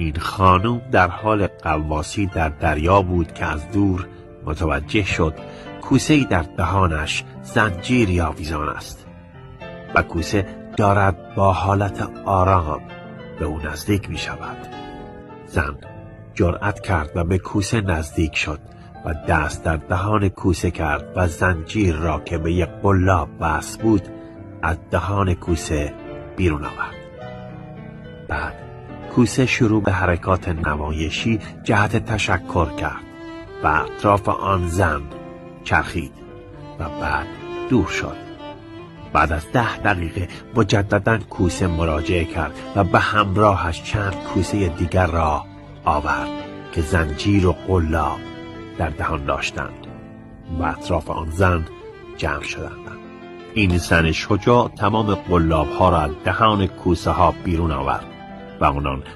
این خانم در حال غواصی در دریا بود که از دور متوجه شد کوسه‌ای در دهانش زنجیری آویزان است و کوسه دارد با حالت آرام به او نزدیک می شود. زن جرأت کرد و به کوسه نزدیک شد و دست در دهان کوسه کرد و زنجیر را که به یک قلاب وصل بود از دهان کوسه بیرون آورد. بعد کوسه شروع به حرکات نمایشی جهت تشکر کرد و اطراف آن زن چرخید و بعد دور شد. بعد از 10 دقیقه مجدداً کوسه مراجعه کرد و به همراهش چند کوسه دیگر را آورد که زنجیر و قلاب در دهان داشتند و اطراف آن زن جمع شدند. این زن شجاع تمام قلاب ها را از دهان کوسه ها بیرون آورد و آنان